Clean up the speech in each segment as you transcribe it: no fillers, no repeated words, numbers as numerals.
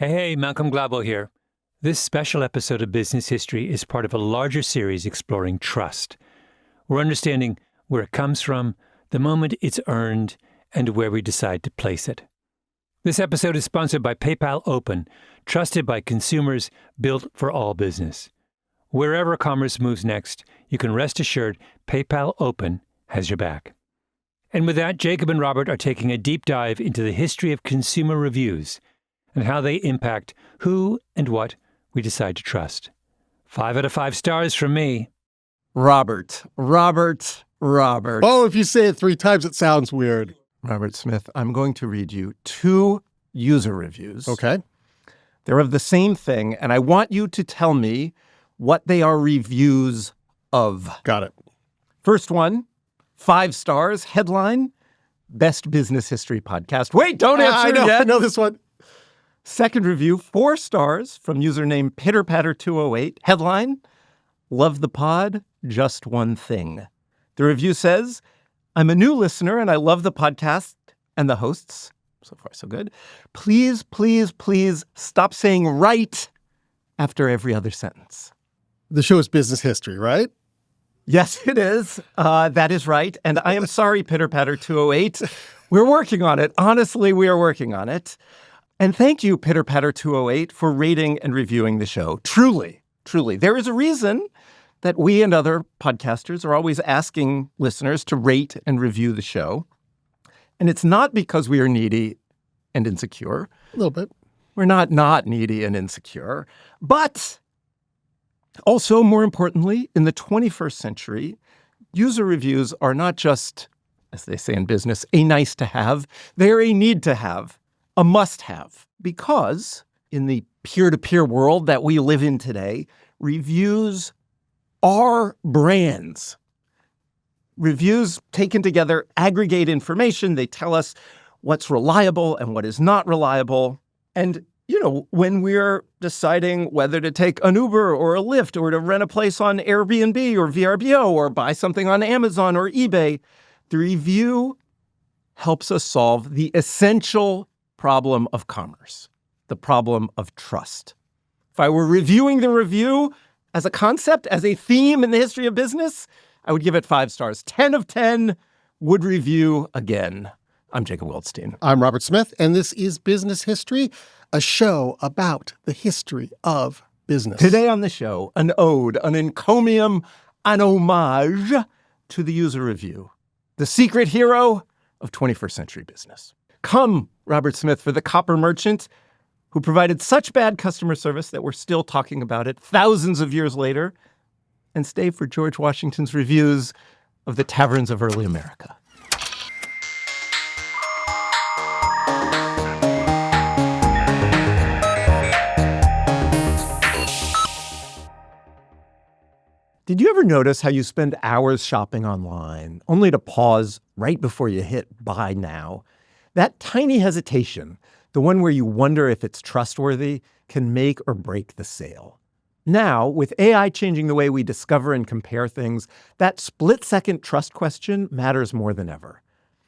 Hey, Malcolm Gladwell here. This special episode of Business History is part of a larger series exploring trust. We're understanding where it comes from, the moment it's earned, and where we decide to place it. This episode is sponsored by PayPal Open, trusted by consumers, built for all business. Wherever commerce moves next, you can rest assured PayPal Open has your back. And with that, Jacob and Robert are taking a deep dive into the history of consumer reviews and how they impact who and what we decide to trust. 5 out of 5 stars from me. Robert. Oh, if you say it 3 times, it sounds weird. Robert Smith, I'm going to read you 2 user reviews. Okay. They're of the same thing, and I want you to tell me what they are reviews of. Got it. First one, 5 stars, headline, Best Business History Podcast. Wait, don't answer yet. I know this one. Second review, 4 stars from username PitterPatter208. Headline, Love the pod, just one thing. The review says, I'm a new listener and I love the podcast and the hosts. So far, so good. Please, please, please stop saying right after every other sentence. The show is Business History, right? Yes, it is. That is right. And I am sorry, PitterPatter208. We're working on it. Honestly, we are working on it. And thank you, PitterPatter208, for rating and reviewing the show. Truly, truly. There is a reason that we and other podcasters are always asking listeners to rate and review the show. And it's not because we are needy and insecure. A little bit. We're not needy and insecure. But also, more importantly, in the 21st century, user reviews are not just, as they say in business, a nice to have. They're a need to have. A must-have, because in the peer-to-peer world that we live in today, reviews are brands. Reviews taken together aggregate information. They tell us what's reliable and what is not reliable. And, when we're deciding whether to take an Uber or a Lyft or to rent a place on Airbnb or VRBO or buy something on Amazon or eBay, the review helps us solve the essential problem of commerce, the problem of trust. If I were reviewing the review as a concept, as a theme in the history of business, I would give it 5 stars. 10 of 10 would review again. I'm Jacob Goldstein. I'm Robert Smith, and this is Business History, a show about the history of business. Today on the show, an ode, an encomium, an homage to the user review, the secret hero of 21st century business. Come, Robert Smith, for the copper merchant who provided such bad customer service that we're still talking about it thousands of years later, and stay for George Washington's reviews of the taverns of early America. Did you ever notice how you spend hours shopping online, only to pause right before you hit buy now? That tiny hesitation, the one where you wonder if it's trustworthy, can make or break the sale. Now, with AI changing the way we discover and compare things, that split-second trust question matters more than ever.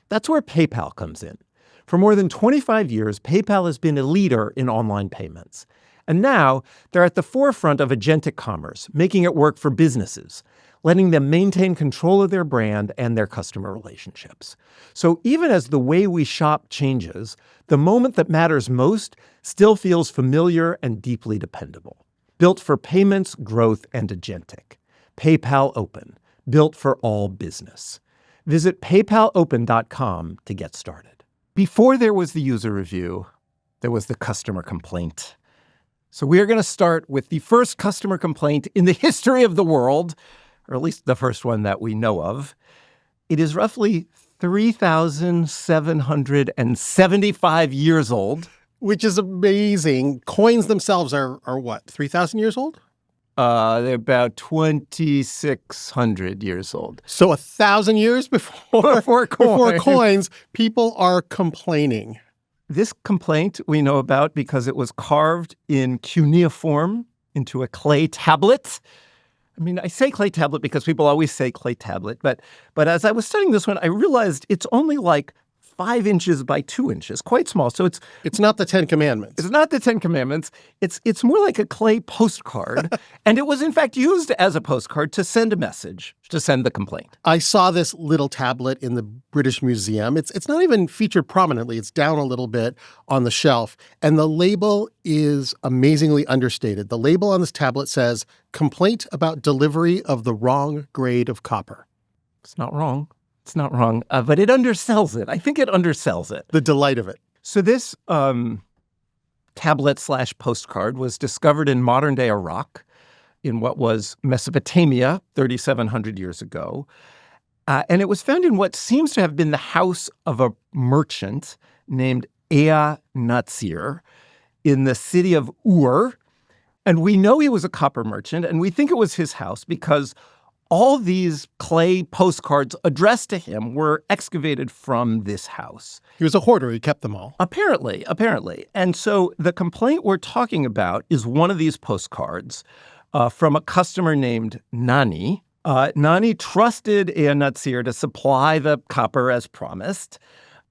That's where PayPal comes in. For more than 25 years, PayPal has been a leader in online payments. And now, they're at the forefront of agentic commerce, making it work for businesses, letting them maintain control of their brand and their customer relationships. So even as the way we shop changes, the moment that matters most still feels familiar and deeply dependable. Built for payments, growth, and agentic. PayPal Open, built for all business. Visit paypalopen.com to get started. Before there was the user review, there was the customer complaint. So we are going to start with the first customer complaint in the history of the world, or at least the first one that we know of. It is roughly 3,775 years old. Which is amazing. Coins themselves are what, 3,000 years old? They're about 2,600 years old. So 1,000 years before coins, people are complaining. This complaint we know about because it was carved in cuneiform into a clay tablet. I mean, I say clay tablet because people always say clay tablet, but as I was studying this one, I realized it's only like 5 inches by 2 inches, quite small. So It's not the Ten Commandments. it's not the Ten Commandments. It's more like a clay postcard. And it was, in fact, used as a postcard to send a message, to send the complaint. I saw this little tablet in the British Museum. It's not even featured prominently. It's down a little bit on the shelf. And the label is amazingly understated. The label on this tablet says, "Complaint about delivery of the wrong grade of copper." It's not wrong. It's not wrong. But it undersells it. I think it undersells it. The delight of it. So this tablet/postcard was discovered in modern-day Iraq, in what was Mesopotamia 3,700 years ago. And it was found in what seems to have been the house of a merchant named Ea Natsir in the city of Ur. And we know he was a copper merchant, and we think it was his house because all these clay postcards addressed to him were excavated from this house. He was a hoarder. He kept them all. Apparently. And so the complaint we're talking about is one of these postcards from a customer named Nani. Nani trusted Ea Natsir to supply the copper as promised.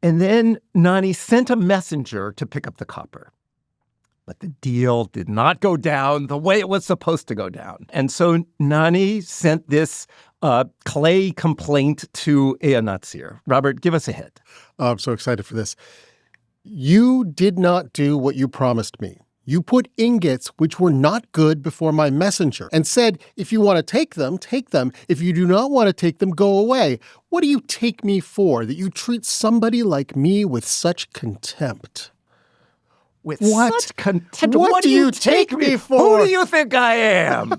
And then Nani sent a messenger to pick up the copper. But the deal did not go down the way it was supposed to go down. And so Nani sent this clay complaint to Ea Natsir. Robert, give us a hit. Oh, I'm so excited for this. "You did not do what you promised me. You put ingots which were not good before my messenger and said, 'If you want to take them, take them. If you do not want to take them, go away.' What do you take me for, that you treat somebody like me with such contempt?" With What? such contempt. What do you take me for? Who do you think I am?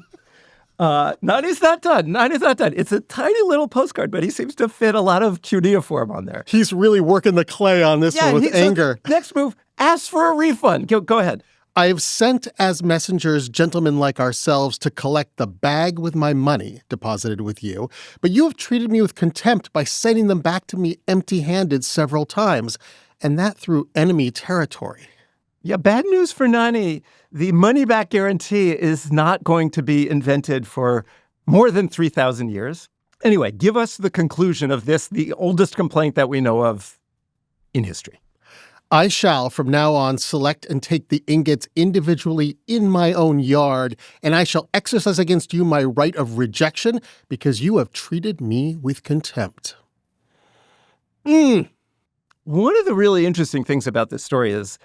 Nani's not done. It's a tiny little postcard, but he seems to fit a lot of cuneiform on there. He's really working the clay on this one with anger. So next move, ask for a refund. Go ahead. "I have sent as messengers gentlemen like ourselves to collect the bag with my money deposited with you, but you have treated me with contempt by sending them back to me empty-handed several times, and that through enemy territory." Yeah, bad news for Nani. The money-back guarantee is not going to be invented for more than 3,000 years. Anyway, give us the conclusion of this, the oldest complaint that we know of in history. "I shall from now on select and take the ingots individually in my own yard, and I shall exercise against you my right of rejection because you have treated me with contempt." One of the really interesting things about this story is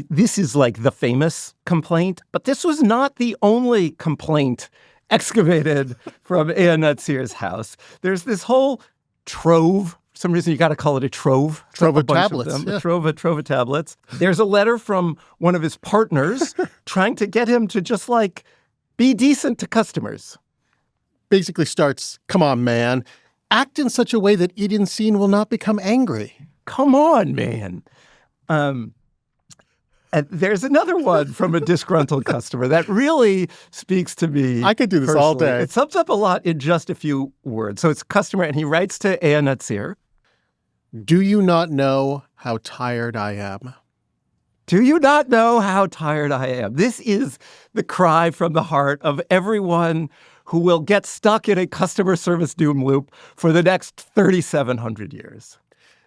this is like the famous complaint, but this was not the only complaint excavated from Ea Natsir's house. There's this whole trove. For some reason, you got to call it a trove. Trove of A bunch tablets, them. yeah. A trove of tablets. There's a letter from one of his partners trying to get him to just like be decent to customers. Basically starts, "Come on, man. Act in such a way that Eden Scene will not become angry." Come on, man. And there's another one from a disgruntled customer that really speaks to me. I could do this all personally. day. It sums up a lot in just a few words. So it's a customer, and he writes to Ea Natsir. "Do you not know how tired I am?" Do you not know how tired I am? This is the cry from the heart of everyone who will get stuck in a customer service doom loop for the next 3,700 years.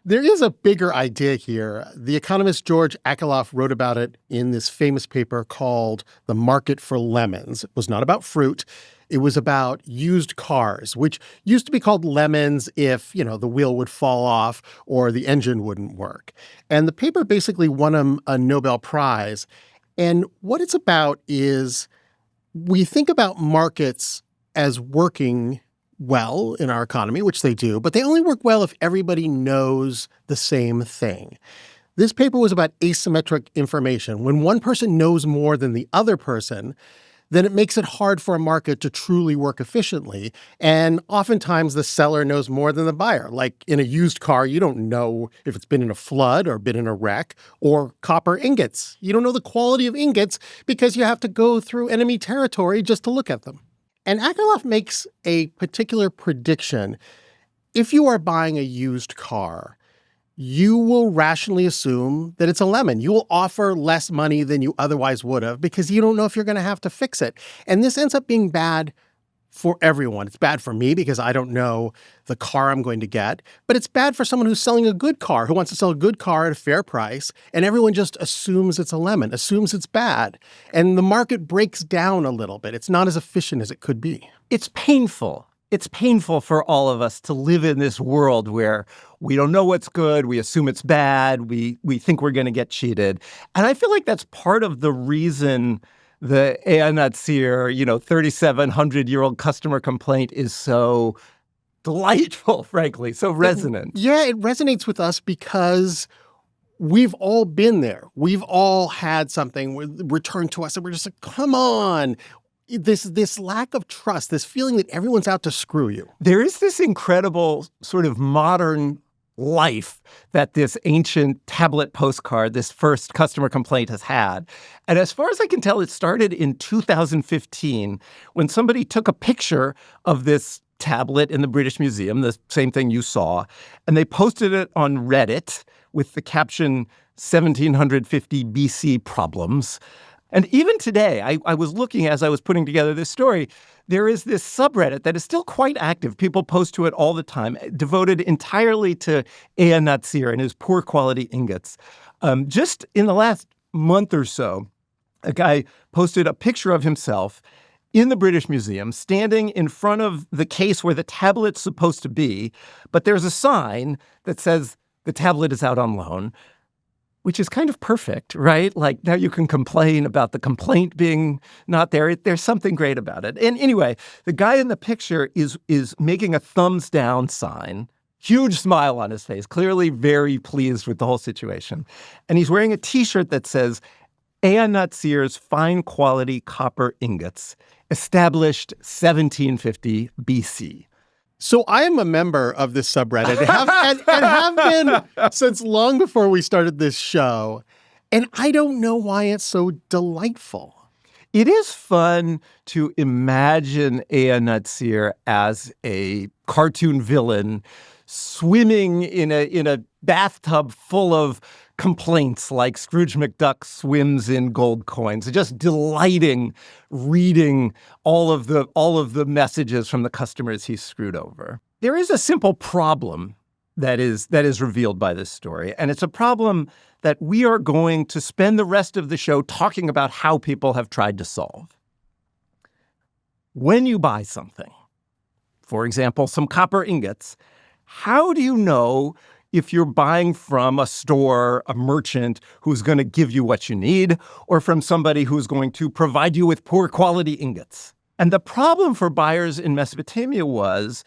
There is a bigger idea here. The economist George Akerlof wrote about it in this famous paper called The Market for Lemons. It was not about fruit. It was about used cars, which used to be called lemons if, the wheel would fall off or the engine wouldn't work. And the paper basically won him a Nobel Prize. And what it's about is we think about markets as working well in our economy, which they do, but they only work well if everybody knows the same thing. This paper was about asymmetric information. When one person knows more than the other person, then it makes it hard for a market to truly work efficiently. And oftentimes the seller knows more than the buyer. Like in a used car, you don't know if it's been in a flood or been in a wreck, or copper ingots. You don't know the quality of ingots because you have to go through enemy territory just to look at them. And Akerlof makes a particular prediction. If you are buying a used car, you will rationally assume that it's a lemon. You will offer less money than you otherwise would have because you don't know if you're going to have to fix it. And this ends up being bad for everyone. It's bad for me because I don't know the car I'm going to get, but it's bad for someone who's selling a good car, who wants to sell a good car at a fair price, and everyone just assumes it's a lemon, assumes it's bad. And the market breaks down a little bit. It's not as efficient as it could be. It's painful. It's painful for all of us to live in this world where we don't know what's good, we assume it's bad, we think we're going to get cheated. And I feel like that's part of the reason the Natsir, 3,700-year-old customer complaint is so delightful, frankly, so resonant. Yeah, it resonates with us because we've all been there. We've all had something returned to us and we're just like, come on. This lack of trust, this feeling that everyone's out to screw you. There is this incredible sort of modern life that this ancient tablet postcard, this first customer complaint, has had. And as far as I can tell, it started in 2015 when somebody took a picture of this tablet in the British Museum, the same thing you saw, and they posted it on Reddit with the caption 1750 BC problems. And even today, I was looking as I was putting together this story, there is this subreddit that is still quite active. People post to it all the time, devoted entirely to Natsir and his poor quality ingots. Just in the last month or so, a guy posted a picture of himself in the British Museum, standing in front of the case where the tablet's supposed to be, but there's a sign that says the tablet is out on loan, which is kind of perfect, right? Like now you can complain about the complaint being not there. There's something great about it. And anyway, the guy in the picture is making a thumbs down sign, huge smile on his face, clearly very pleased with the whole situation. And he's wearing a T-shirt that says, Natsir's fine quality copper ingots, established 1750 BC. So I am a member of this subreddit and have been since long before we started this show. And I don't know why it's so delightful. It is fun to imagine Natsir as a cartoon villain swimming in a bathtub full of complaints like Scrooge McDuck swims in gold coins, just delighting reading all of the messages from the customers he's screwed over. There is a simple problem that is revealed by this story, and it's a problem that we are going to spend the rest of the show talking about how people have tried to solve. When you buy something, for example, some copper ingots, how do you know if you're buying from a store, a merchant who's going to give you what you need, or from somebody who's going to provide you with poor quality ingots? And the problem for buyers in Mesopotamia was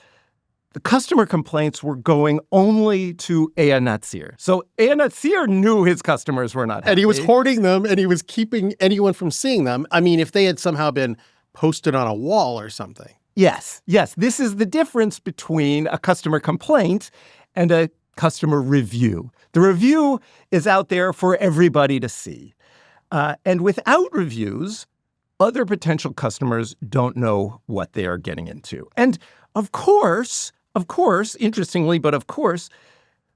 the customer complaints were going only to Natsir. So Natsir knew his customers were not happy. And he was hoarding them, and he was keeping anyone from seeing them. I mean, if they had somehow been posted on a wall or something. Yes. This is the difference between a customer complaint and a customer review. The review is out there for everybody to see. And without reviews, other potential customers don't know what they are getting into. And of course, interestingly, but of course,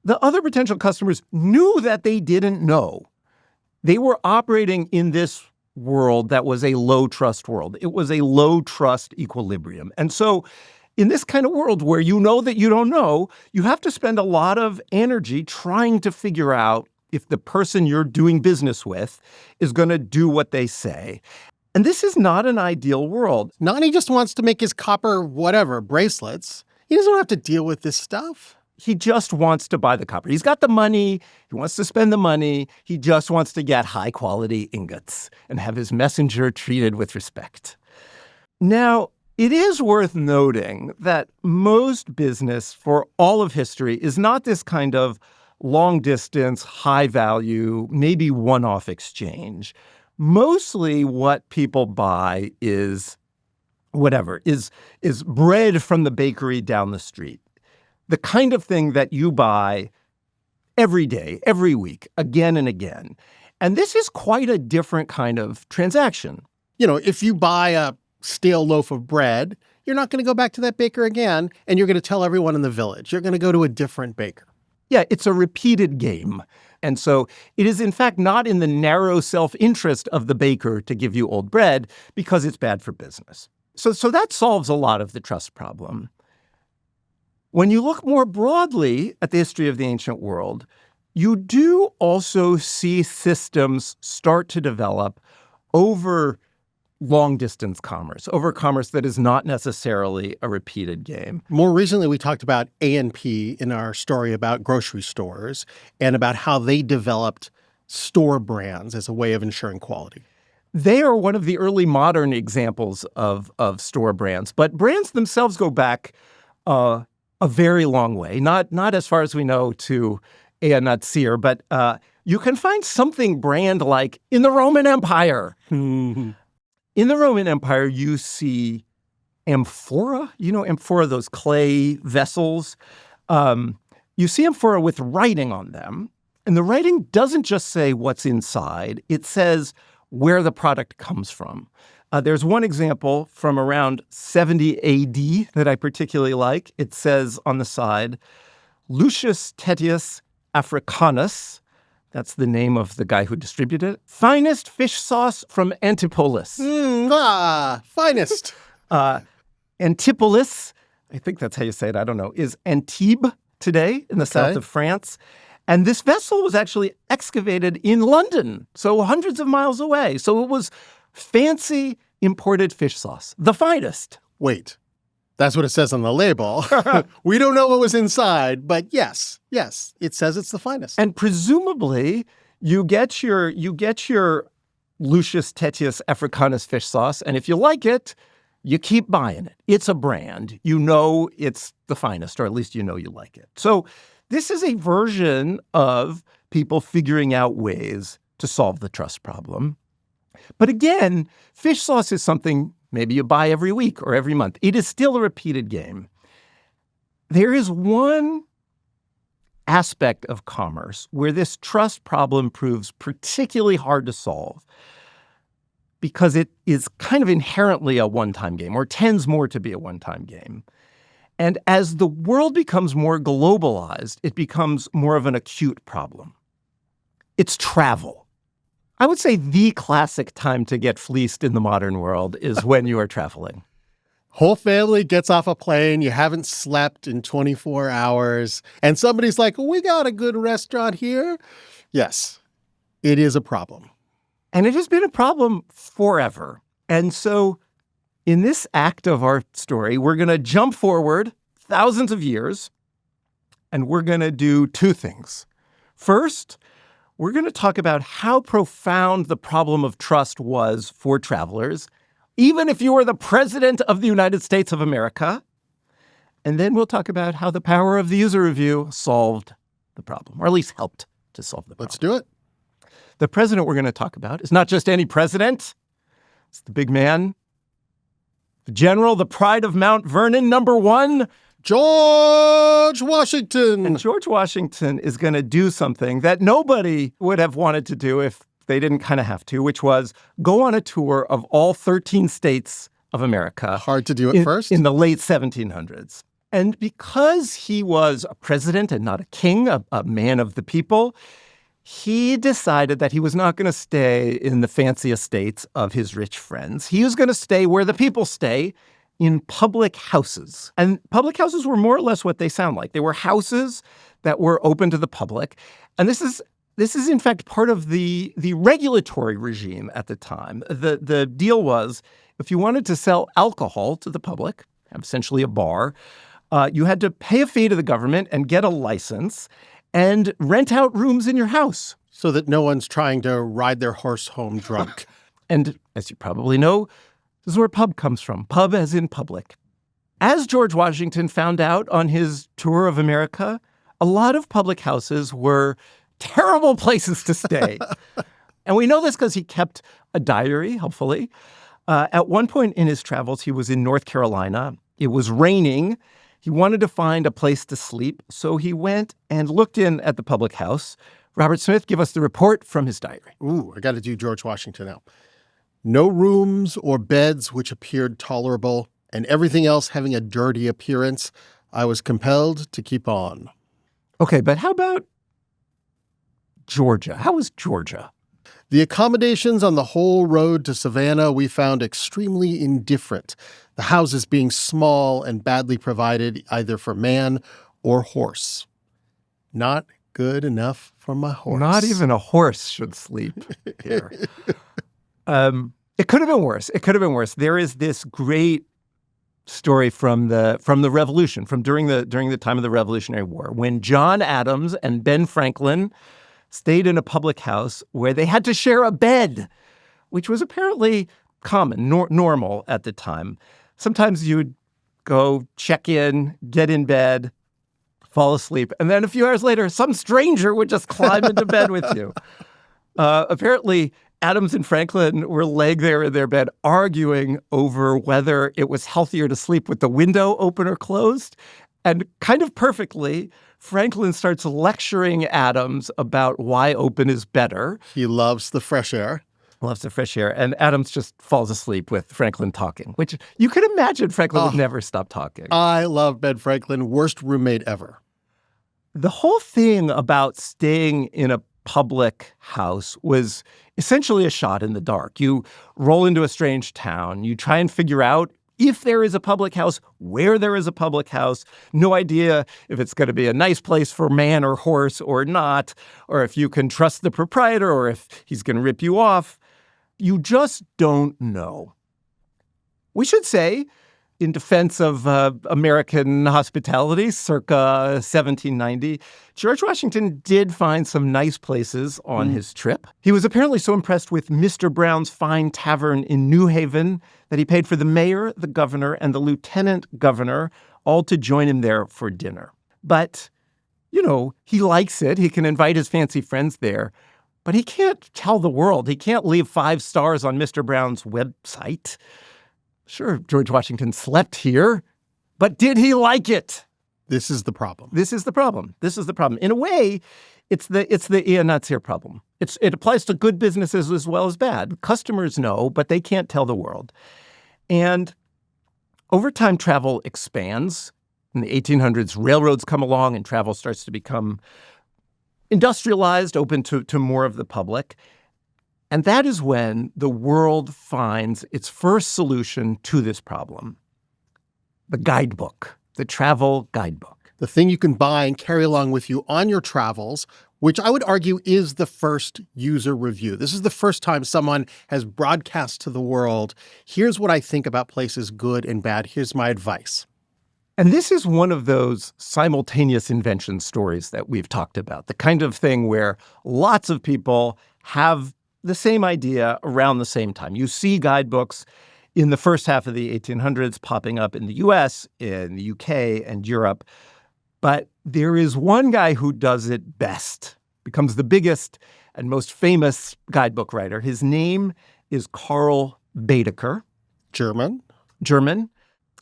the other potential customers knew that they didn't know. They were operating in this world that was a low-trust world. It was a low-trust equilibrium. And so in this kind of world where you know that you don't know, you have to spend a lot of energy trying to figure out if the person you're doing business with is going to do what they say. And this is not an ideal world. Nani just wants to make his copper bracelets. He doesn't have to deal with this stuff. He just wants to buy the copper. He's got the money. He wants to spend the money. He just wants to get high-quality ingots and have his messenger treated with respect. Now, it is worth noting that most business for all of history is not this kind of long-distance, high-value, maybe one-off exchange. Mostly what people buy is bread from the bakery down the street. The kind of thing that you buy every day, every week, again and again. And this is quite a different kind of transaction. You know, if you buy a stale loaf of bread, you're not going to go back to that baker again, and you're going to tell everyone in the village. You're going to go to a different baker. Yeah, it's a repeated game. And so it is, in fact, not in the narrow self-interest of the baker to give you old bread because it's bad for business. So that solves a lot of the trust problem. When you look more broadly at the history of the ancient world, you do also see systems start to develop over long-distance commerce, over commerce that is not necessarily a repeated game. More recently, we talked about A&P in our story about grocery stores and about how they developed store brands as a way of ensuring quality. They are one of the early modern examples of store brands, but brands themselves go back a very long way, not as far as we know to Ea Natsir, but you can find something brand-like in the Roman Empire. In the Roman Empire, you see amphora. You know amphora, those clay vessels. You see amphora with writing on them, and the writing doesn't just say what's inside. It says where the product comes from. There's one example from around 70 AD that I particularly like. It says on the side, Lucius Tetius Africanus, that's the name of the guy who distributed it, finest fish sauce from Antipolis. Finest. Antipolis, I think that's how you say it, I don't know, is Antibes today in the south of France. And this vessel was actually excavated in London, so hundreds of miles away. So it was fancy imported fish sauce, the finest. Wait, that's what it says on the label. We don't know what was inside, but yes, it says it's the finest. And presumably, you get your Lucius Tetius Africanus fish sauce, and if you like it, you keep buying it. It's a brand. You know it's the finest, or at least you know you like it. So this is a version of people figuring out ways to solve the trust problem. But again, fish sauce is something maybe you buy every week or every month. It is still a repeated game. There is one aspect of commerce where this trust problem proves particularly hard to solve because it is kind of inherently a one-time game, or tends more to be a one-time game. And as the world becomes more globalized, it becomes more of an acute problem. It's travel. I would say the classic time to get fleeced in the modern world is when you are traveling. Whole family gets off a plane, you haven't slept in 24 hours, and somebody's like, we got a good restaurant here. Yes, it is a problem. And it has been a problem forever. And so in this act of our story, we're going to jump forward thousands of years, and we're going to do two things. First, we're going to talk about how profound the problem of trust was for travelers, even if you were the president of the United States of America. And then we'll talk about how the power of the user review solved the problem, or at least helped to solve the problem. Let's do it. The president we're going to talk about is not just any president. It's the big man, the general, the pride of Mount Vernon, number one, George Washington. And George Washington is going to do something that nobody would have wanted to do if they didn't kind of have to, which was go on a tour of all 13 states of America. Hard to do it first. In the late 1700s. And because he was a president and not a king, a man of the people, he decided that he was not going to stay in the fancy estates of his rich friends. He was going to stay where the people stay, in public houses. And public houses were more or less what they sound like. They were houses that were open to the public. And this is in fact part of the regulatory regime at the time. The deal was if you wanted to sell alcohol to the public, essentially a bar, you had to pay a fee to the government and get a license and rent out rooms in your house. So that no one's trying to ride their horse home drunk. And as you probably know, this is where pub comes from. Pub as in public. As George Washington found out on his tour of America, a lot of public houses were terrible places to stay. And we know this because he kept a diary, hopefully. At one point in his travels, he was in North Carolina. It was raining. He wanted to find a place to sleep, so he went and looked in at the public house. Robert Smith, give us the report from his diary. Ooh, I got to do George Washington now. No rooms or beds which appeared tolerable, and everything else having a dirty appearance, I was compelled to keep on. Okay, but how about Georgia? How was Georgia? The accommodations on the whole road to Savannah we found extremely indifferent, the houses being small and badly provided either for man or horse. Not good enough for my horse. Not even a horse should sleep here. It could have been worse. It could have been worse. There is this great story from the Revolution, from during the time of the Revolutionary War, when John Adams and Ben Franklin stayed in a public house where they had to share a bed, which was apparently common, normal at the time. Sometimes you'd go check in, get in bed, fall asleep, and then a few hours later, some stranger would just climb into bed with you. Apparently, Adams and Franklin were laying there in their bed arguing over whether it was healthier to sleep with the window open or closed. And kind of perfectly, Franklin starts lecturing Adams about why open is better. He loves the fresh air. Loves the fresh air. And Adams just falls asleep with Franklin talking, which you could imagine Franklin would never stop talking. I love Ben Franklin. Worst roommate ever. The whole thing about staying in a public house was essentially a shot in the dark. You roll into a strange town. You try and figure out if there is a public house, where there is a public house. No idea if it's going to be a nice place for man or horse or not, or if you can trust the proprietor or if he's going to rip you off. You just don't know. We should say, in defense of American hospitality circa 1790, George Washington did find some nice places on his trip. He was apparently so impressed with Mr. Brown's fine tavern in New Haven that he paid for the mayor, the governor, and the lieutenant governor all to join him there for dinner. But, he likes it. He can invite his fancy friends there. But he can't tell the world. He can't leave 5 stars on Mr. Brown's website. Sure, George Washington slept here, but did he like it? This is the problem. This is the problem. In a way, it's the Ian Nuts here problem. It applies to good businesses as well as bad. Customers know, but they can't tell the world. And over time, travel expands. In the 1800s, railroads come along and travel starts to become industrialized, open to more of the public. And that is when the world finds its first solution to this problem, the guidebook, the travel guidebook. The thing you can buy and carry along with you on your travels, which I would argue is the first user review. This is the first time someone has broadcast to the world, here's what I think about places good and bad. Here's my advice. And this is one of those simultaneous invention stories that we've talked about, the kind of thing where lots of people have the same idea around the same time. You see guidebooks in the first half of the 1800s popping up in the US, in the UK, and Europe. But there is one guy who does it best, becomes the biggest and most famous guidebook writer. His name is Carl Baedeker. German.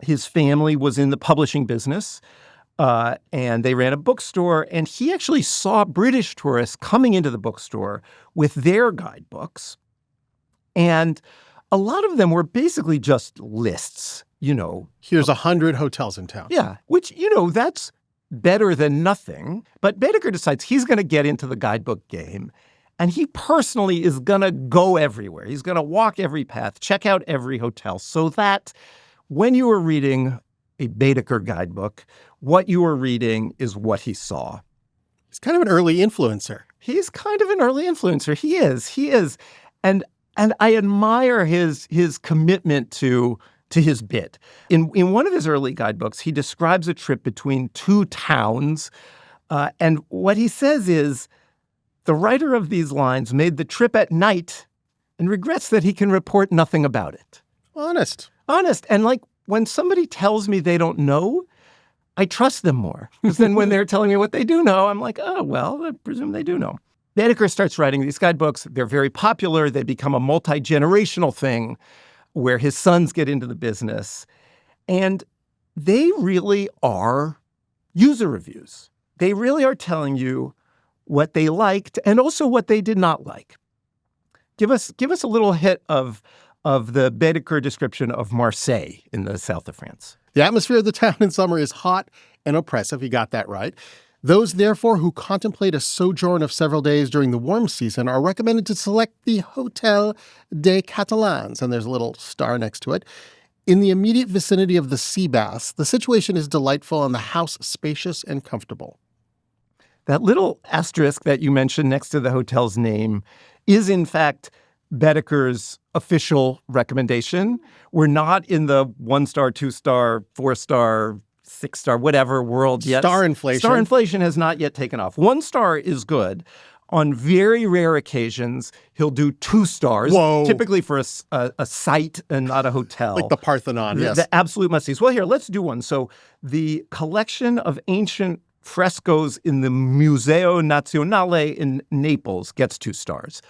His family was in the publishing business, and they ran a bookstore. And he actually saw British tourists coming into the bookstore with their guidebooks. And a lot of them were basically just lists, Here's 100 hotels in town. Yeah, which, that's better than nothing. But Baedeker decides he's going to get into the guidebook game. And he personally is going to go everywhere. He's going to walk every path, check out every hotel, so that when you are reading a Baedeker guidebook, what you are reading is what he saw. He's kind of an early influencer. He's kind of an early influencer. He is. And I admire his commitment to his bit. In one of his early guidebooks, he describes a trip between 2 towns. And what he says is, the writer of these lines made the trip at night and regrets that he can report nothing about it. Honest. And when somebody tells me they don't know, I trust them more. Because then when they're telling me what they do know, I'm like, oh, well, I presume they do know. Baedeker starts writing these guidebooks. They're very popular. They become a multi-generational thing where his sons get into the business. And they really are user reviews. They really are telling you what they liked and also what they did not like. Give us a little hit of the Baedeker description of Marseille in the south of France. The atmosphere of the town in summer is hot and oppressive. You got that right. Those, therefore, who contemplate a sojourn of several days during the warm season are recommended to select the Hôtel des Catalans, and there's a little star next to it. In the immediate vicinity of the sea baths, the situation is delightful and the house spacious and comfortable. That little asterisk that you mentioned next to the hotel's name is, in fact, Baedeker's official recommendation. We're not in the 1-star, 2-star, 4-star, 6-star, whatever world yet. Star inflation. Star inflation has not yet taken off. 1 star is good. On very rare occasions, he'll do 2 stars, Whoa. typically for a site and not a hotel. Like the Parthenon, yes. The absolute must-sees. Well, here, let's do one. So the collection of ancient frescoes in the Museo Nazionale in Naples gets 2 stars.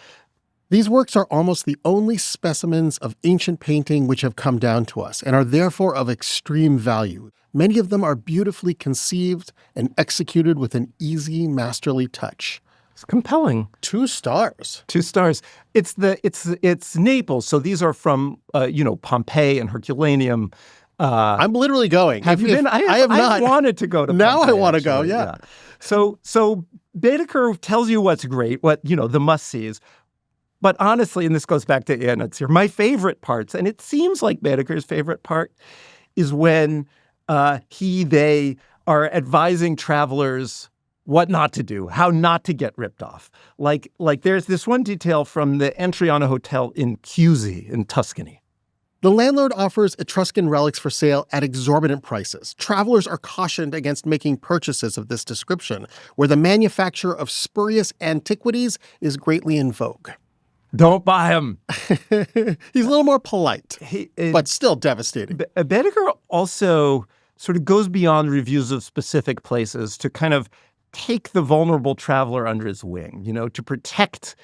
These works are almost the only specimens of ancient painting which have come down to us and are therefore of extreme value. Many of them are beautifully conceived and executed with an easy, masterly touch. It's compelling. 2 stars. 2 stars. It's Naples, so these are from Pompeii and Herculaneum. I'm literally going. Have you been? I have not. I wanted to go to now Pompeii, I want to go, actually. yeah. So Baedeker tells you what's great, the must-sees. But honestly, and this goes back to Anna's here, my favorite parts, and it seems like Baedeker's favorite part, is when they are advising travelers what not to do, how not to get ripped off. Like there's this one detail from the entry on a hotel in Chiusi in Tuscany. The landlord offers Etruscan relics for sale at exorbitant prices. Travelers are cautioned against making purchases of this description, where the manufacture of spurious antiquities is greatly in vogue. Don't buy them. He's a little more polite, but still devastating. Baedeker also sort of goes beyond reviews of specific places to kind of take the vulnerable traveler under his wing, to protect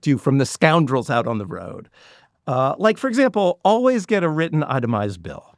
you from the scoundrels out on the road. Like, for example, always get a written itemized bill.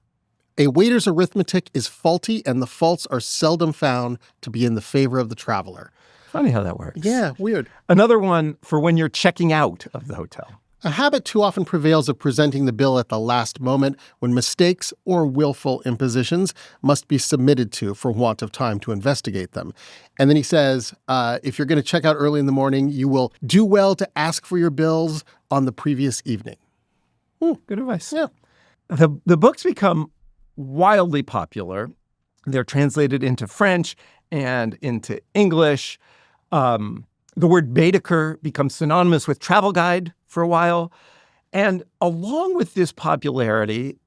A waiter's arithmetic is faulty, and the faults are seldom found to be in the favor of the traveler. Funny how that works. Yeah, weird. Another one for when you're checking out of the hotel. A habit too often prevails of presenting the bill at the last moment when mistakes or willful impositions must be submitted to for want of time to investigate them. And then he says, if you're going to check out early in the morning, you will do well to ask for your bills on the previous evening. Good advice. Yeah. The books become wildly popular. They're translated into French and into English. The word Baedeker becomes synonymous with travel guide for a while. And along with this popularity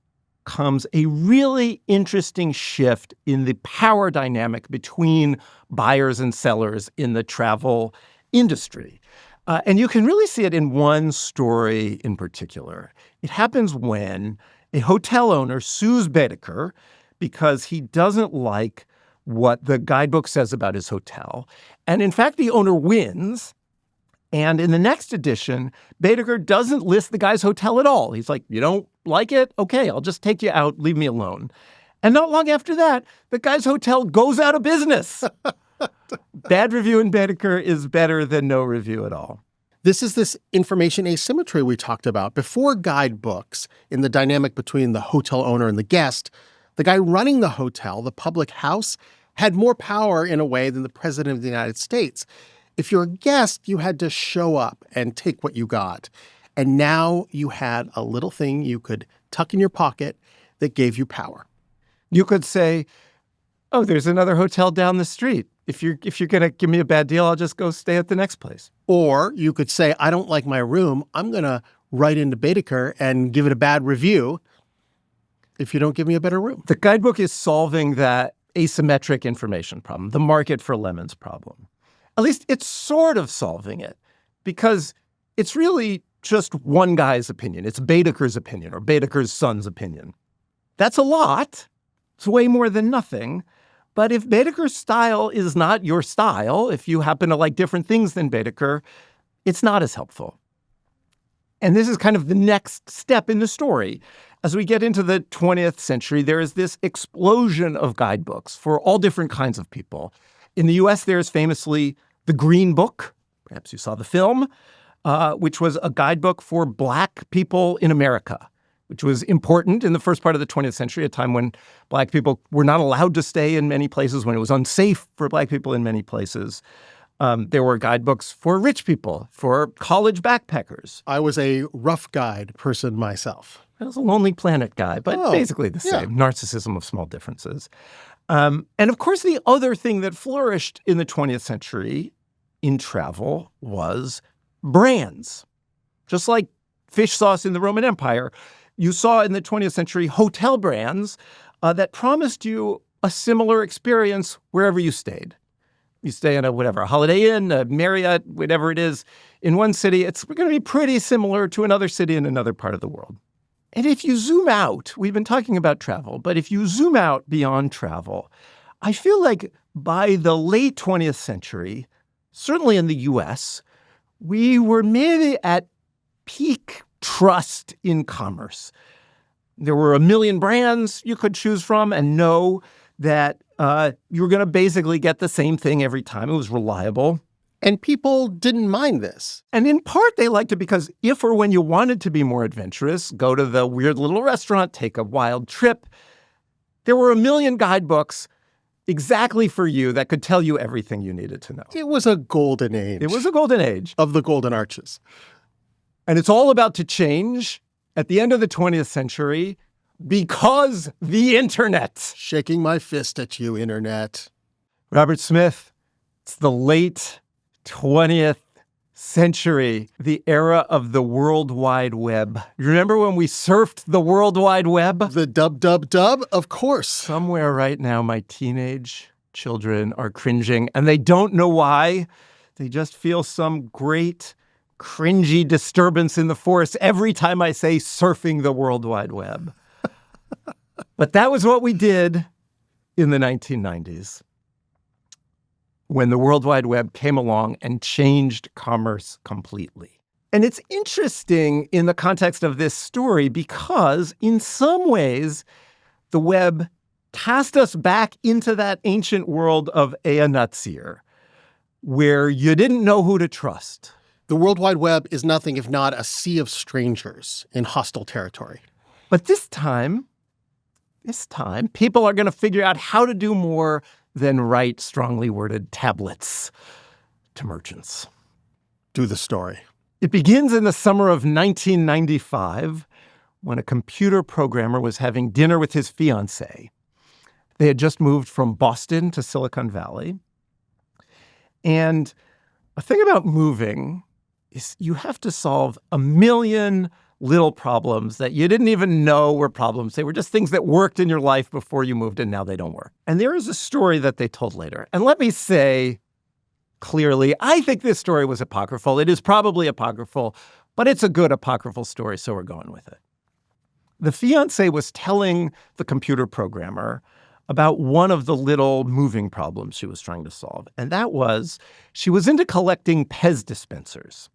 comes a really interesting shift in the power dynamic between buyers and sellers in the travel industry. And you can really see it in one story in particular. It happens when a hotel owner sues Baedeker because he doesn't like what the guidebook says about his hotel. And in fact, the owner wins. And in the next edition, Baedeker doesn't list the guy's hotel at all. He's like, you don't like it? Okay, I'll just take you out. Leave me alone. And not long after that, the guy's hotel goes out of business. Bad review in Baedeker is better than no review at all. This is this information asymmetry we talked about. Before guidebooks, in the dynamic between the hotel owner and the guest, the guy running the hotel, the public house, had more power in a way than the president of the United States. If you're a guest, you had to show up and take what you got. And now you had a little thing you could tuck in your pocket that gave you power. You could say, oh, there's another hotel down the street. If you're going to give me a bad deal, I'll just go stay at the next place. Or you could say, I don't like my room. I'm going to write into Baedeker and give it a bad review if you don't give me a better room. The guidebook is solving that asymmetric information problem, the market for lemons problem. At least it's sort of solving it, because it's really just one guy's opinion. It's Baedeker's opinion or Baedeker's son's opinion. That's a lot. It's way more than nothing. But if Baedeker's style is not your style, if you happen to like different things than Baedeker, it's not as helpful. And this is kind of the next step in the story. As we get into the 20th century, there is this explosion of guidebooks for all different kinds of people. In the U.S., there's famously the Green Book. Perhaps you saw the film, which was a guidebook for Black people in America. which was important in the first part of the 20th century, a time when Black people were not allowed to stay in many places, when it was unsafe for Black people in many places. There were guidebooks for rich people, for college backpackers. I was a rough guide person myself. I was a Lonely Planet guy, but basically the same. Narcissism of small differences. And of course, the other thing that flourished in the 20th century in travel was brands. Just like fish sauce in the Roman Empire, you saw in the 20th century hotel brands that promised you a similar experience wherever you stayed. You stay in a Holiday Inn, a Marriott, whatever it is, in one city, it's going to be pretty similar to another city in another part of the world. And if you zoom out, we've been talking about travel, but if you zoom out beyond travel, I feel like by the late 20th century, certainly in the US, we were maybe at peak trust in commerce. There were a million brands you could choose from and know that you were going to basically get the same thing every time. It was reliable. And people didn't mind this. And in part, they liked it because if or when you wanted to be more adventurous, go to the weird little restaurant, take a wild trip, there were a million guidebooks exactly for you that could tell you everything you needed to know. It was a golden age. It was a golden age. Of the Golden Arches. And it's all about to change at the end of the 20th century because the internet. Shaking my fist at you, internet. Robert Smith, it's the late 20th century, the era of the World Wide Web. You remember when we surfed the World Wide Web? The dub, of course. Somewhere right now, my teenage children are cringing, and they don't know why. They just feel some great cringy disturbance in the force every time I say surfing the World Wide Web. But that was what we did in the 1990s when the World Wide Web came along and changed commerce completely. And it's interesting in the context of this story because in some ways, the web cast us back into that ancient world of Ea Natsir, where you didn't know who to trust. The World Wide Web is nothing if not a sea of strangers in hostile territory. But this time, people are going to figure out how to do more than write strongly worded tablets to merchants. Do the story. It begins in the summer of 1995 when a computer programmer was having dinner with his fiancée. They had just moved from Boston to Silicon Valley. And a thing about moving is you have to solve a million little problems that you didn't even know were problems. They were just things that worked in your life before you moved and now they don't work. And there is a story that they told later. And let me say clearly, I think this story was apocryphal. It is probably apocryphal, but it's a good apocryphal story, so we're going with it. The fiancé was telling the computer programmer about one of the little moving problems she was trying to solve. And that was she was into collecting Pez dispensers.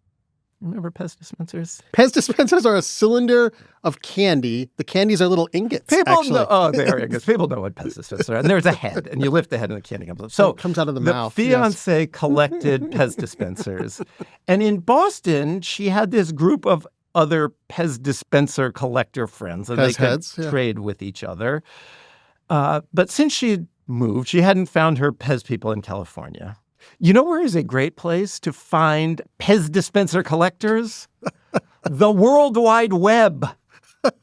Remember Pez dispensers? Pez dispensers are a cylinder of candy. The candies are little ingots, People know, oh, they're ingots. People know what Pez dispensers are. And there's a head, and you lift the head and the candy comes up. So it comes out of the mouth. The fiancé collected Pez dispensers. And in Boston, she had this group of other Pez dispenser collector friends. And Pez they heads, could trade with each other. But since she'd moved, she hadn't found her Pez people in California. You know where is a great place to find Pez dispenser collectors? The World Wide Web.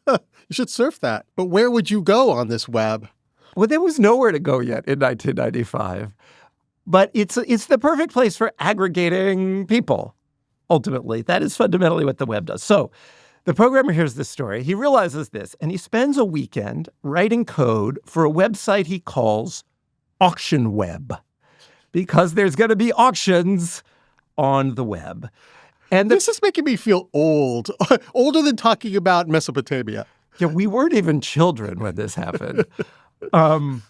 You should surf that. But where would you go on this web? Well, there was nowhere to go yet in 1995. But it's the perfect place for aggregating people, ultimately. That is fundamentally what the web does. So the programmer hears this story. He realizes this, and he spends a weekend writing code for a website he calls Auction Web, because there's going to be auctions on the web. And this is making me feel old, older than talking about Mesopotamia. Yeah, we weren't even children when this happened. And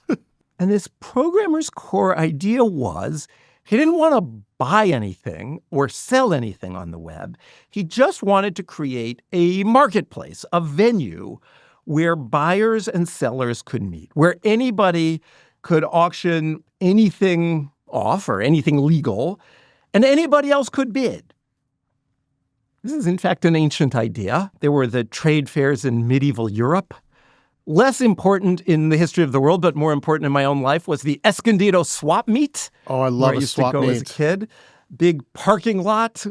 this programmer's core idea was he didn't want to buy anything or sell anything on the web. He just wanted to create a marketplace, a venue where buyers and sellers could meet, where anybody could auction anything off or anything legal, and anybody else could bid. This is, in fact, an ancient idea. There were the trade fairs in medieval Europe. Less important in the history of the world, but more important in my own life, was the Escondido swap meet. Oh, I love a swap meet. Where I used to go as a kid. Big parking lot.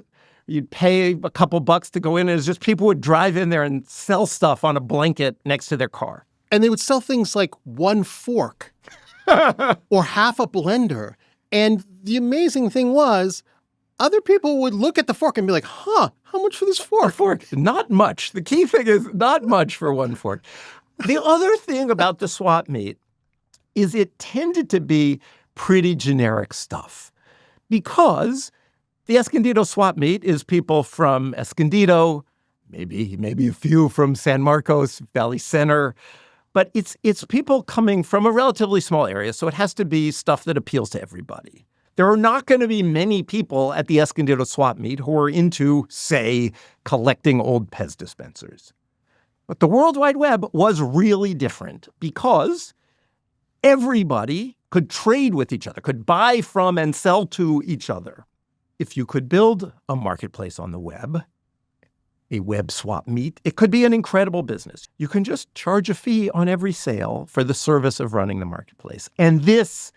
You'd pay a couple bucks to go in, and it's just people would drive in there and sell stuff on a blanket next to their car. And they would sell things like one fork or half a blender. And the amazing thing was, other people would look at the fork and be like, how much for this fork? A fork, not much. The key thing is not much for one fork. The other thing about the swap meet is it tended to be pretty generic stuff because the Escondido swap meet is people from Escondido, maybe a few from San Marcos, Valley Center, but it's people coming from a relatively small area, so it has to be stuff that appeals to everybody. There are not going to be many people at the Escondido swap meet who are into, say, collecting old Pez dispensers. But the World Wide Web was really different because everybody could trade with each other, could buy from and sell to each other. If you could build a marketplace on the web, a web swap meet, it could be an incredible business. You can just charge a fee on every sale for the service of running the marketplace. And this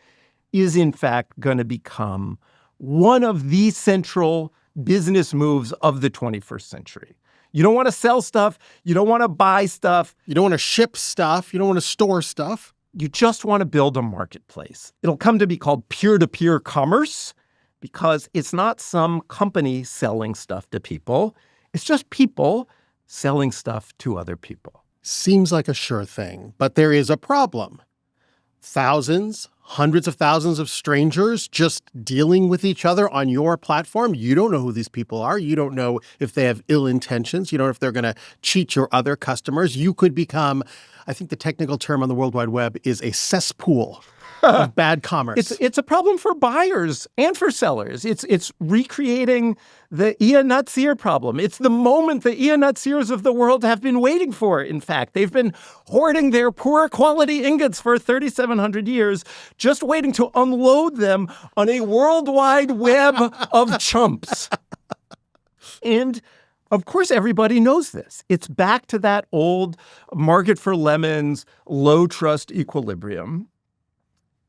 is, in fact, going to become one of the central business moves of the 21st century. You don't want to sell stuff. You don't want to buy stuff. You don't want to ship stuff. You don't want to store stuff. You just want to build a marketplace. It'll come to be called peer-to-peer commerce because it's not some company selling stuff to people. It's just people selling stuff to other people. Seems like a sure thing, but there is a problem. Thousands, hundreds of thousands of strangers just dealing with each other on your platform. You don't know who these people are. You don't know if they have ill intentions. You don't know if they're going to cheat your other customers. You could become, I think the technical term on the World Wide Web is a cesspool of bad commerce. It's a problem for buyers and for sellers. It's recreating the Ian Natsir problem. It's the moment the Ian Natsirs of the world have been waiting for, in fact. They've been hoarding their poor quality ingots for 3,700 years, just waiting to unload them on a worldwide web of chumps. And of course, everybody knows this. It's back to that old market for lemons, low trust equilibrium.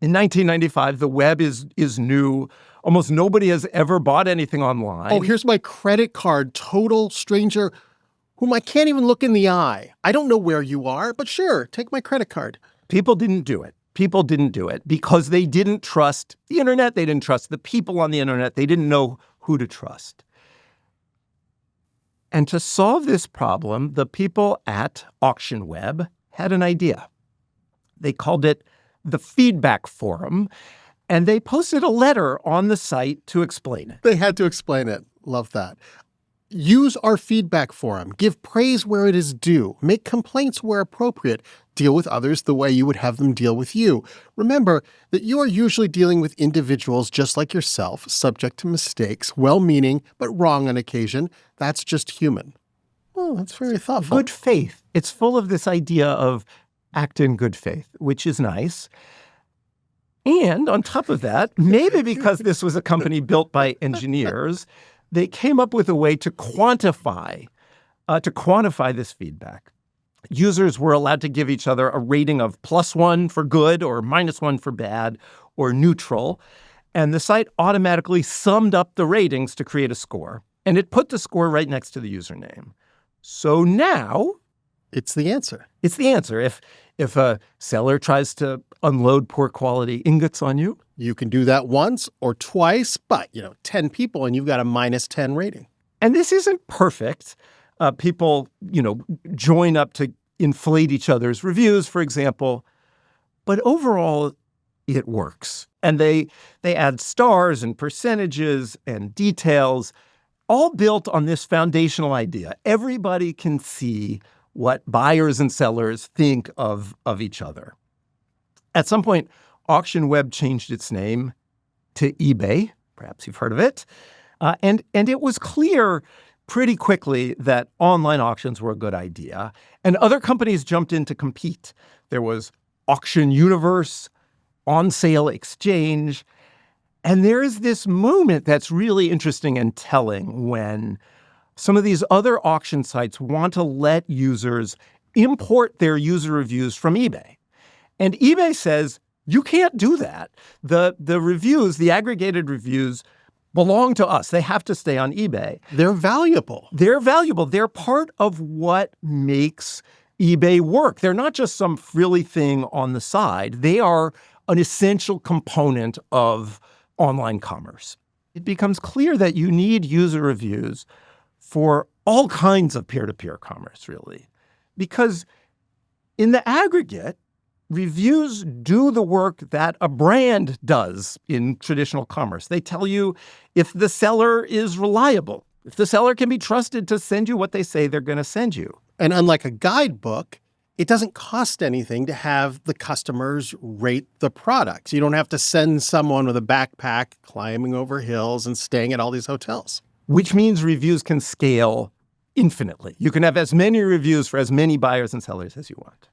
In 1995, the web is new. Almost nobody has ever bought anything online. Oh, here's my credit card, total stranger whom I can't even look in the eye. I don't know where you are, but sure, take my credit card. People didn't do it. People didn't do it because they didn't trust the internet. They didn't trust the people on the internet. They didn't know who to trust. And to solve this problem, the people at Auction Web had an idea. They called it the Feedback Forum, and they posted a letter on the site to explain it. They had to explain it. Love that. Use our feedback forum. Give praise where it is due. Make complaints where appropriate. Deal with others the way you would have them deal with you. Remember that you are usually dealing with individuals just like yourself, subject to mistakes, well-meaning, but wrong on occasion. That's just human. Oh, that's very thoughtful. Good faith. It's full of this idea of act in good faith, which is nice. And on top of that, maybe because this was a company built by engineers, they came up with a way to quantify this feedback. Users were allowed to give each other a rating of +1 for good or -1 for bad or neutral. And the site automatically summed up the ratings to create a score. And it put the score right next to the username. So now it's the answer. It's the answer. If a seller tries to unload poor quality ingots on you, you can do that once or twice, but 10 people and you've got a -10 rating. And this isn't perfect. People, join up to inflate each other's reviews, for example. But overall, it works. And they add stars and percentages and details, all built on this foundational idea. Everybody can see what buyers and sellers think of each other. At some point, Auction Web changed its name to eBay. Perhaps you've heard of it. And it was clear pretty quickly that online auctions were a good idea. And other companies jumped in to compete. There was Auction Universe, On Sale Exchange. And there is this moment that's really interesting and telling when Some of these other auction sites want to let users import their user reviews from eBay. And eBay says, you can't do that. The reviews, the aggregated reviews, belong to us. They have to stay on eBay. They're valuable. They're valuable. They're part of what makes eBay work. They're not just some frilly thing on the side. They are an essential component of online commerce. It becomes clear that you need user reviews for all kinds of peer-to-peer commerce, really. Because in the aggregate, reviews do the work that a brand does in traditional commerce. They tell you if the seller is reliable, if the seller can be trusted to send you what they say they're going to send you. And unlike a guidebook, it doesn't cost anything to have the customers rate the products. You don't have to send someone with a backpack climbing over hills and staying at all these hotels. Which means reviews can scale infinitely. You can have as many reviews for as many buyers and sellers as you want.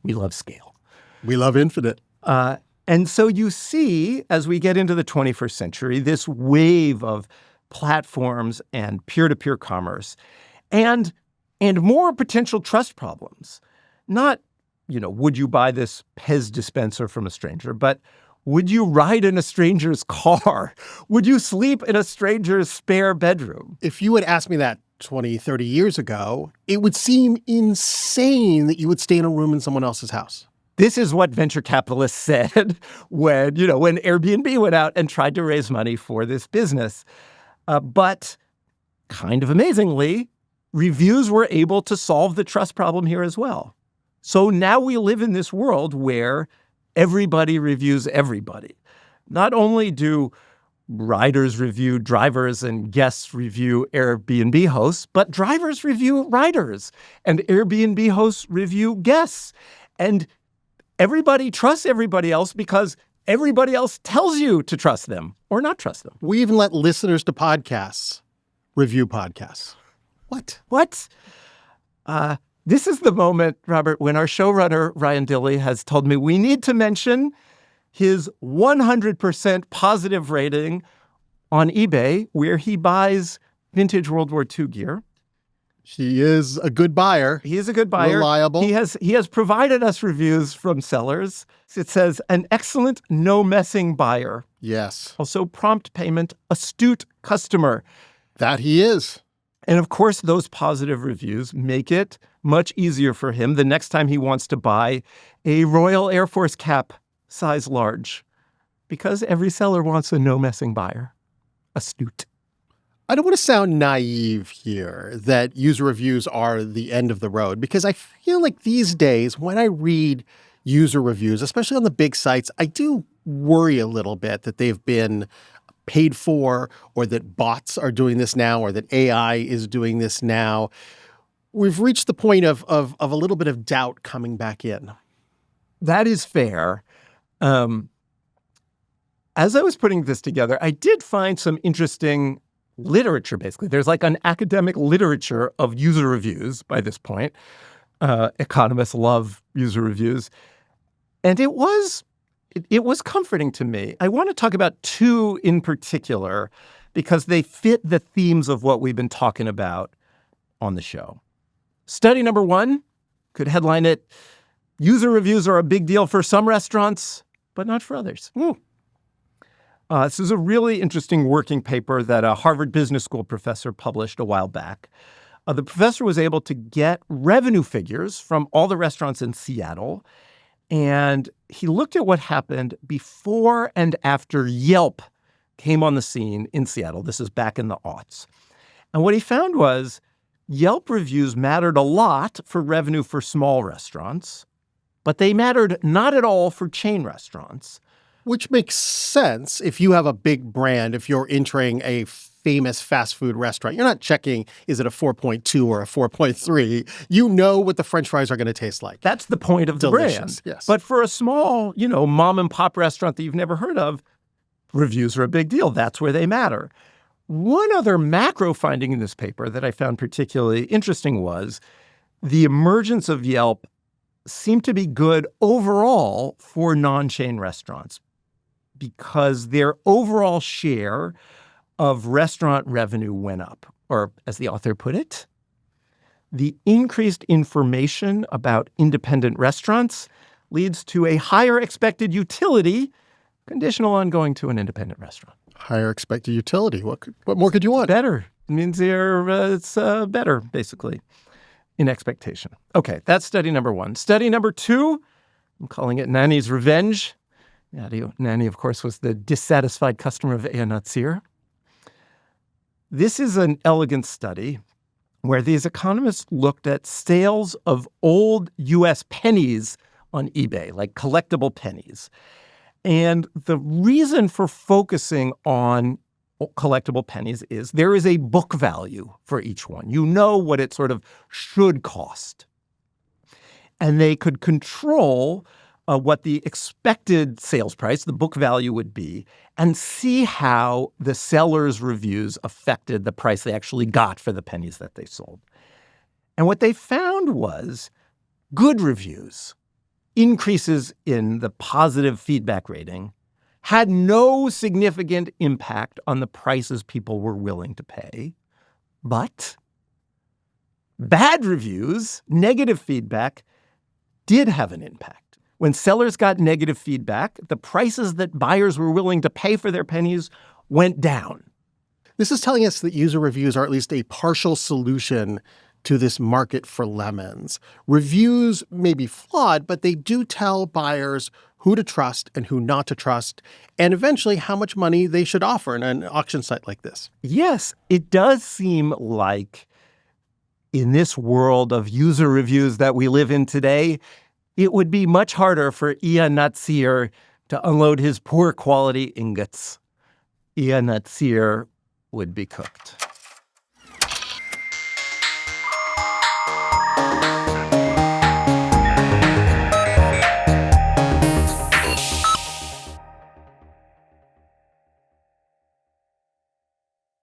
We love scale. We love infinite. And so you see, as we get into the 21st century, this wave of platforms and peer-to-peer commerce and more potential trust problems. Not, would you buy this Pez dispenser from a stranger, but would you ride in a stranger's car? Would you sleep in a stranger's spare bedroom? If you had asked me that 20, 30 years ago, it would seem insane that you would stay in a room in someone else's house. This is what venture capitalists said when Airbnb went out and tried to raise money for this business. But kind of amazingly, reviews were able to solve the trust problem here as well. So now we live in this world where everybody reviews everybody. Not only do riders review drivers and guests review Airbnb hosts, but drivers review riders and Airbnb hosts review guests. And everybody trusts everybody else because everybody else tells you to trust them or not trust them. We even let listeners to podcasts review podcasts. What? This is the moment, Robert, when our showrunner, Ryan Dilley, has told me we need to mention his 100% positive rating on eBay, where he buys vintage World War II gear. He is a good buyer. He is a good buyer. Reliable. He has provided us reviews from sellers. It says, an excellent, no-messing buyer. Yes. Also, prompt payment, astute customer. That he is. And of course, those positive reviews make it much easier for him the next time he wants to buy a Royal Air Force cap size large, because every seller wants a no-messing buyer. Astute. I don't want to sound naive here that user reviews are the end of the road, because I feel like these days when I read user reviews, especially on the big sites, I do worry a little bit that they've been paid for, or that bots are doing this now, or that AI is doing this now. We've reached the point of a little bit of doubt coming back in. That is fair. As I was putting this together, I did find some interesting literature, basically. There's like an academic literature of user reviews by this point. Economists love user reviews. And it was comforting to me. I want to talk about two in particular because they fit the themes of what we've been talking about on the show. Study number one could headline it, user reviews are a big deal for some restaurants, but not for others. This is a really interesting working paper that a Harvard Business School professor published a while back. The professor was able to get revenue figures from all the restaurants in Seattle, and he looked at what happened before and after Yelp came on the scene in Seattle. This is back in the aughts. And what he found was Yelp reviews mattered a lot for revenue for small restaurants, but they mattered not at all for chain restaurants. Which makes sense if you have a big brand, if you're entering a famous fast food restaurant. You're not checking, is it a 4.2 or a 4.3? You know what the French fries are going to taste like. That's the point of the Delicious, brand. yes. But for a small, mom and pop restaurant that you've never heard of, reviews are a big deal. That's where they matter. One other macro finding in this paper that I found particularly interesting was the emergence of Yelp seemed to be good overall for non-chain restaurants because their overall share of restaurant revenue went up. Or, as the author put it, the increased information about independent restaurants leads to a higher expected utility, conditional on going to an independent restaurant. Higher expected utility. What more could you want? Better. It means it's better, basically, in expectation. Okay, that's study number one. Study number two, I'm calling it Nanny's Revenge. Nanny, of course, was the dissatisfied customer of Natsir. This is an elegant study where these economists looked at sales of old U.S. pennies on eBay, like collectible pennies. And the reason for focusing on collectible pennies is there is a book value for each one. You know what it sort of should cost. And they could control what the expected sales price, the book value, would be, and see how the seller's reviews affected the price they actually got for the pennies that they sold. And what they found was good reviews, increases in the positive feedback rating, had no significant impact on the prices people were willing to pay. But bad reviews, negative feedback, did have an impact. When sellers got negative feedback, the prices that buyers were willing to pay for their pennies went down. This is telling us that user reviews are at least a partial solution to this market for lemons. Reviews may be flawed, but they do tell buyers who to trust and who not to trust, and eventually how much money they should offer in an auction site like this. Yes, it does seem like in this world of user reviews that we live in today, it would be much harder for Natsir to unload his poor quality ingots. Natsir would be cooked.